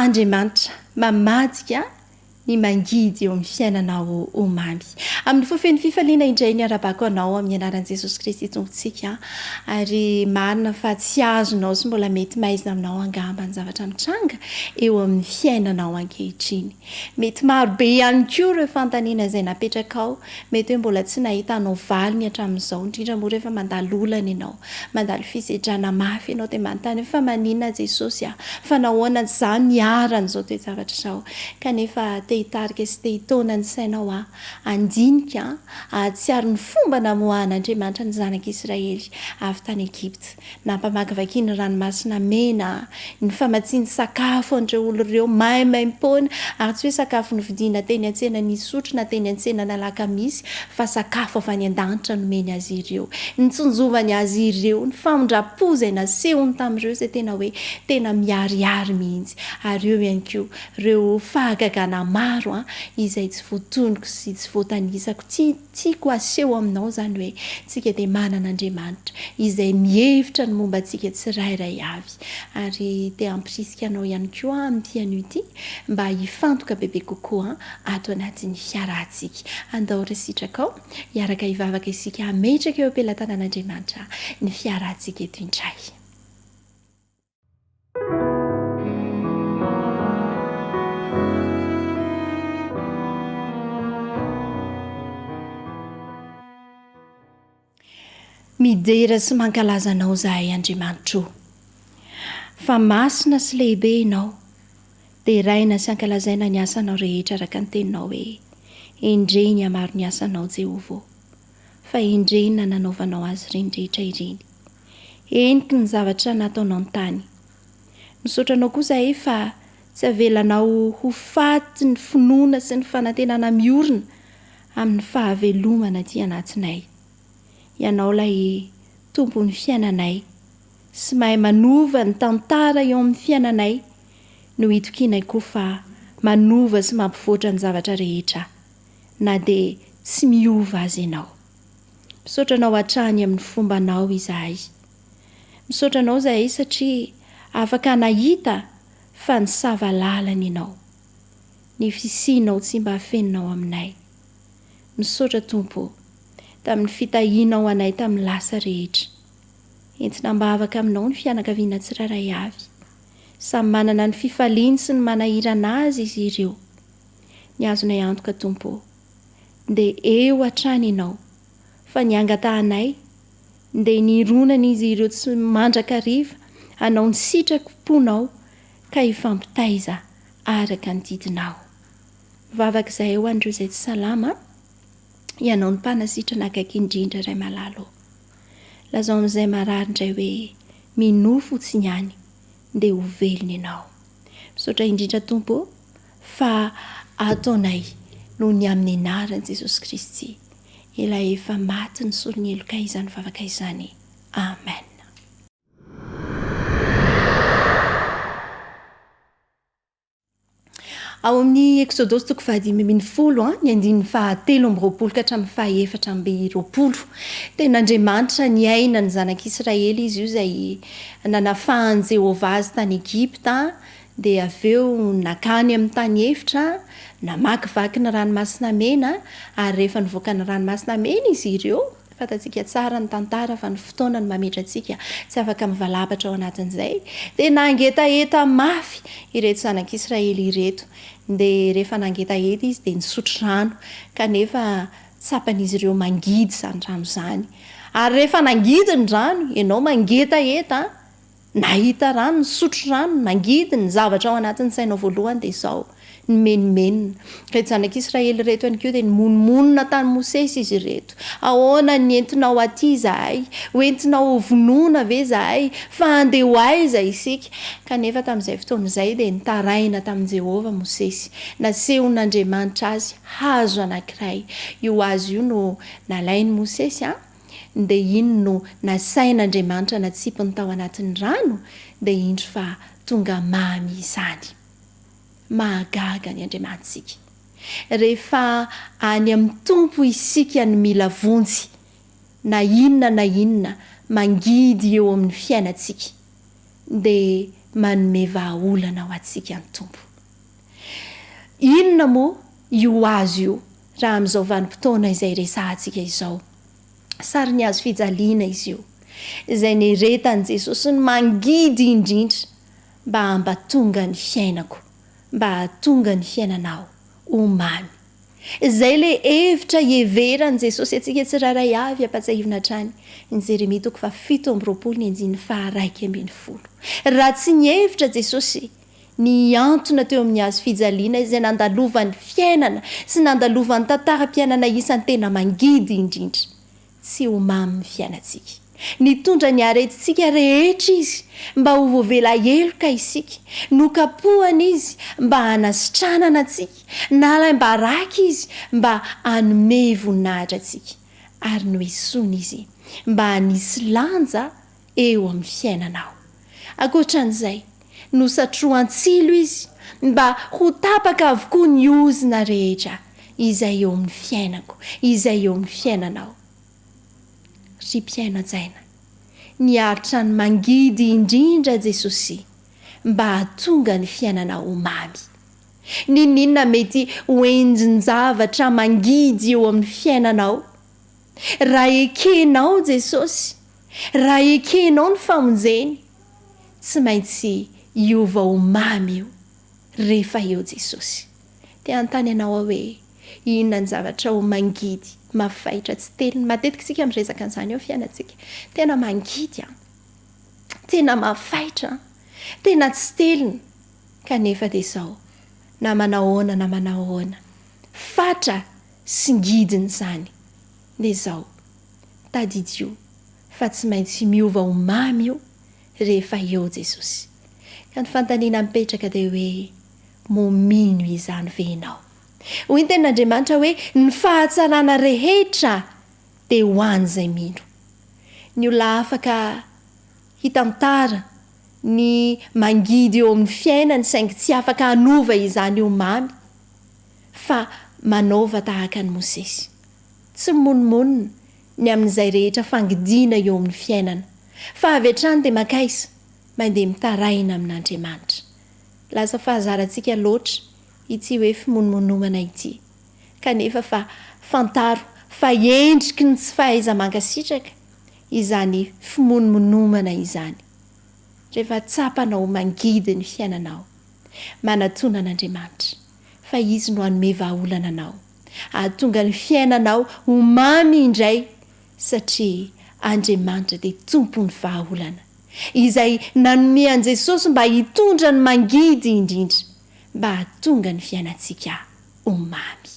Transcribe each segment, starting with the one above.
Andriamanitra mamadika ny mangidy eo amin'ny fiainanao o mamy. Amin'ny fofeny fifaliana indray ny arabako anao amin'ny anaran'i Jesosy Kristy tompontsika, ary marina fa tsy azonao sy mbola mety maizina aminao angamba ny zavatra mitranga eo amin'ny fiainanao ankehitriny. Mety maro be ihany koa ireo fantaniana izay napetrakao, mety hoe mbola tsy nahitanao valiny hatramin'izao, indrindra moa rehefa mandalo olana ianao, mandalo fisedrana mafy ianao dia manontany fa maninona Jesosy fa nahoana izany niaran'izao toe-javatra izao, kanefa hitarika sy te hitona ny sainao andinika ahatsiaro ny fomba namoahan'Andriamanitra ny zanak'Israely avy tany Egypta, nampamakivakiany ranomasina mena, ny famatsiany sakafo an'ireo olo ireo maimaim-poana, ary tsy hoe sakafo novidiana teny an-tsena nisotro na teny an-tsena nalakamisy, fa sakafo avy any an-danitra nomeny azy ireo, ny tsonjovany azy ireo, ny famondrapo izay nasehony tamin'ireo izay tena hoe tena miariary mihitsy. Ary eo ihany koa ireo fahagagana maro izay tsy voatonoko sy tsy voatanisako, tiako aseho aminao zany hoe tsika dia manan'Andriamanitra izay mihevitra ny momba antsika tsirairay avy, ary te hampirisika anao ihany koa amin'ity anio ity mba hifantoka bebe kokoa ato anatin'ny fiarahantsika. Andao resitrakao hiaraka hivavaka isika hametraka eo am-pelatanan'Andriamanitra ny fiarahantsika eto indray. Midera sy mankalaza anao zahay Andriamanitra, fa masina sy lehibe ianao, dia raina sy ankalazaina ny asanao rehetra araka ny teninao hoe endreny hamaro ny asanao Jehovah, fa endreny nanaovanao azy ireny rehetra ireny, eniky ny zavatra nataonao ny tany. Misaotra anao kosa fa tsy avelanao ho faty ny finoana sy ny fanantenana miorina amin'ny fahavelomana aty anatinay. Ianao ilay tompon'ny fiainanay sy mahay manova ny tantara eo amin'ny fiainanay, no hitokinay koa fa manova sy mampivoatra ny zavatra rehetra, na dia tsy miova azy ianao. Misaotra anao hatrany amin'ny fombanao izahay. Misaotra anao izahay satria afaka nahita fa nisava lalana ianao, ny fisianao tsy mba hafeninao aminay. Misaotra Tompo tamin'ny fitahianao anay tamin'ny lasa rehetra, entina mba havaka aminao ny fianakaviana tsirairay avy, samy manana ny fifaliany sy ny manahirana azy izy ireo. Ny azonay antoka Tompo dia eo hatrany ianao, fa niangatahanay dia nironana izy ireo tsy mandrakariva hanao ny sitraponao ka hifampitaiza araka ny didinao. Vavaka izay ho andreo izay tsy salama, ianao ny mpanasitrana akaiky indrindra ray malalo. Lazao amin'izay marary indray hoe minofo tsy niany dia ho velona ianao. Misaotra indrindra Tompo fa ataonay noho ny amin'ny anaran'i Jesosy Kristy, ilay efa maty ny solon'ny eloka izany vavaka izany. Amen. Ao amin'ny Exodosy 5:10 ny 7:20 ka hatramin'ny 4:20, ten'Andriamanitra niaina ny zanak'Israely izy io izay nanafahany Jehovah azy tany Egypta, dia avy eo nakany amin'ny tany efitra, namakivaky ny ranomasina mena, ary rehefa nivoaka ny ranomasina mena izy ireo, fantatsika tsara ny tantara fa ny fotoana ny mametra antsika tsy afaka mivalapatra ao anatin'izay, dia nangetaheta mafy ireto zanak'Israely ireto, dia rehefa nangetaheta izy dia nisotro rano, kanefa tsapan'izy ireo mangidy izany rano izany. Ary rehefa nangidy ny rano, ianao mangetaheta, nahita rano, nisotro rano, mangidy ny zavatra ao anatin'ny sainao voalohany dia izao ny menimenina. Reto zanak'Israely reto ihany koa dia nimonmonina tany Mosesy izy ireto, ahoana ny entinao aty zahay, hoentinao vonoina ve zahay, fa andeha ho aiza isika? Kanefa tamin'izay fotoana izay dia nitaraina tamin'i Jehovah Mosesy, nasehon'Andriamanitra azy hazo anankiray. Io hazo io no nalainy Mosesy dia iny no nasain'Andriamanitra natsipiny tao anatin'ny rano, dia indro fa tonga mamy izany. Mahagaga ny Andriamanitsika. Rehefa any amin'ny Tompo isika ny mila vonjy, na inona mangidy eo amin'ny fiainantsika, dia manome vahaolana ho antsika ny tompo. Inona moa io azo io raha amin'izao vanim-potoana izay resahantsika izao? Sary ny azo fijaliana izy io, izay neretan'i Jesosy ny mangidy indrindra mba hampatonga ny fiainako, mba hahatonga ny fiainanao ho mamy. Izay le hevitra hiheveran'i Jesosy antsika tsirairay avy ampatsahivina hatrany ny Jeremia 7:1-2:1. Raha tsy ny hevitra Jesosy ny antona teo amin'ny azo fijaliana izay nandalovan'ny fiainana sy nandalovan'ny tantaram-piainana isan'ny tena mangidy indrindra, tsy ho mamy ny fiainantsika. Nitondra ny aretintsika rehetra izy mba ho voavela heloka isika, nokapohana izy mba hanasitranana antsika, nalaim-baraka izy mba hanome voninahitra antsika, ary noesoana izy mba hanisy lanja eo amin'ny fiainanao. Ankoatran'izay, nosatroan-tsilo izy mba ho tapaka avokoa ny ozina rehetra izay eo amin'ny fiainako, izay eo amin'ny fiainanao. Ry mpiaino-tsaina, niaritra ny mangidy indrindra Jesosy mba hahatonga ny fiainanao ho mamy. Ninona mety ho endrin-javatra mangidy eo amin'ny fiainanao? Raha ekenao Jesosy, raha ekenao ny famonjeny, tsy maintsy hiova ho mamy io rehefa eo Jesosy. Te hanontany ianao hoe inona ny zavatra ho mangidy mafaitra tsy teliny? Matetika isika miresaka an'izany eo fiainantsika, tena mangidy, tena mafaitra, tena tsy teliny, kanefa dia izao na manahoana na manahoana, fatra sy ngidiny izany. Dia izao tadidio fa tsy maintsy miova ho mamy io rehefa eo Jesosy. Ka ny fantaniana mipetraka dia hoe momino izany ve ianao? Hoy ny tenin'Andriamanitra hoe ny fahatsarana rehetra dia ho an'izay mino. Ny olona afaka hitantara ny mangidy eo amin'ny fiainany saingy tsy afaka hanova izany ho mamy, fa manaova tahaka ny Mosesy, tsy monmonina ny amin'izay rehetra fangidiana eo amin'ny fiainana, fa avy hatrany dia makaisa mandeha mitaraina amin'Andriamanitra. Lasa fahazarantsika loatra ity hoe fimonimonomana ity, kanefa fa fantaro fa endriky ny tsy fahaiza-mankasitraka izany fimonimonomana izany. Rehefa tsapanao mangidy ny fiainanao, manatona an'Andriamanitra fa izy no hanome vahaolana anao, ahatonga ny fiainanao ho mamy indray, satria Andriamanitra dia tompony vahaolana izay nanome an Jesosy mba hitondra ny mangidy indrindra, mba hahatonga ny fiainantsika ho mamy.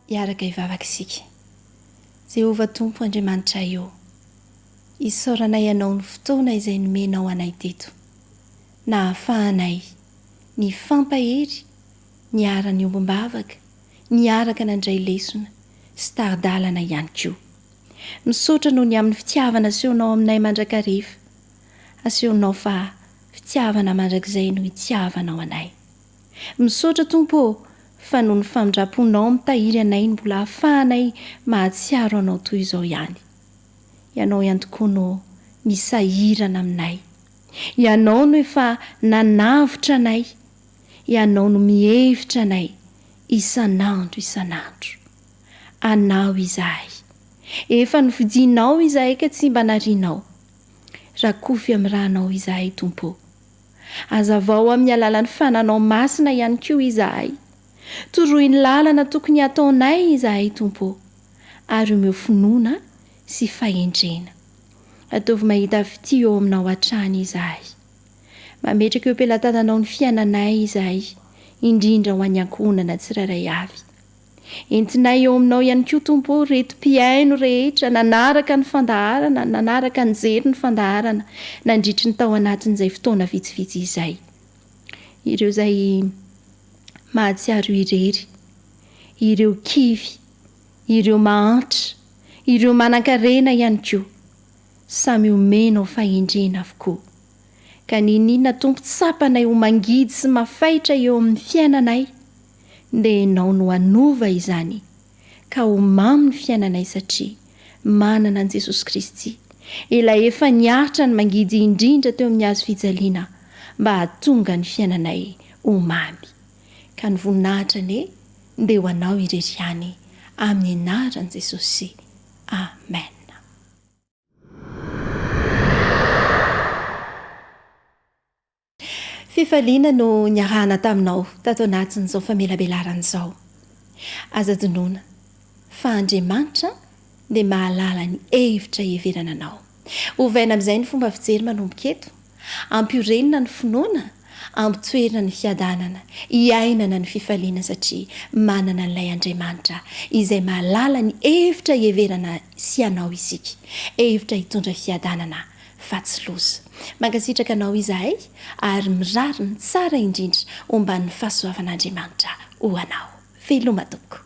Iaraka hivavaka isika. Jehova Tompo Andriamanitra io, isaoranay ianao ny fotoana izay nomenao anay teto, na hahafahanay ny fampahery, ny ara-ny ombam-bavaka, ny araka nandray lesona sy taridalana ihany koa. Misaotra noho ny amin'ny fitiavana asehonao aminay mandrakariva, asehonao fa fitiavana mandrakizay no hitiavanao anay. Misaotra Tompo fa noho ny famindraponao mitahiry anay, ny mbola hahafahanay mahatsiaro anao toy izao ihany. Ianao ihany tokoa no misahirana aminay, ianao no efa nanavitra anay, ianao no mihevitra anay isan'andro isan'andro. Anao izahay, efa novidinao izahay ka tsy mba narianao. Rakofy amin'ny rahanao izahay Tompo, azavao amin'ny alalan'ny fananao masina ihany koa izahay. Toroy ny lalana tokony ataonay izahay Tompo, ary omeo finoana sy fahendrena. Ataovy mahita fity eo aminao hatrany izahay. Mametraka eo am-pelatananao ny fiainanay izahay, indrindra ho any ankohonana tsirairay avy. Entinay eo aminao ihany koa Tompo reto mpiaino rehetra nanaraka ny fandaharana, nanaraka ny jery ny fandaharana nandritry ny tao anatin'izay fotoana vitsivitsy izay. Ireo izay mahatsiaro irery, ireo kivy, ireo mahantra, ireo manan-karena ihany koa, samy omenao fahendrena avokoa. Ka ninona Tompo tsapanay ho mangidy sy mafaitra eo amin'ny fiainanay, dia ianao no hanova izany ka ho mamy ny fiainanay satria manana an' Jesosy Kristy ilay efa niaritra ny mangidy indrindra teo amin'ny hazo fijaliana mba hahatonga ny fiainanay ho mamy ka ny voninahitra anie dia ho anao irery ihany amin'ny anaran'i Jesosy. Amen. Fifaliana no niarahana taminao tato anatin'izao famelabelaran' izao. Aza donoina fa Andriamanitra dia mahalala ny hevitra hiheverana anao. Ovaina amin'izay ny fomba fijery manomboka eto. Ampiorenina ny finoana, ampitoerina ny fiadanana, hiainana ny fifaliana satria manana n'ilay Andriamanitra izay mahalala ny hevitra hiheverana sy anao isika. Hevitra hitondra fiadanana fa tsy loza. Mankasitraka anao izahay ary mirarina tsara indrindra omban'ny fahasoavan'Andriamanitra ho anao. Veloma tompoko.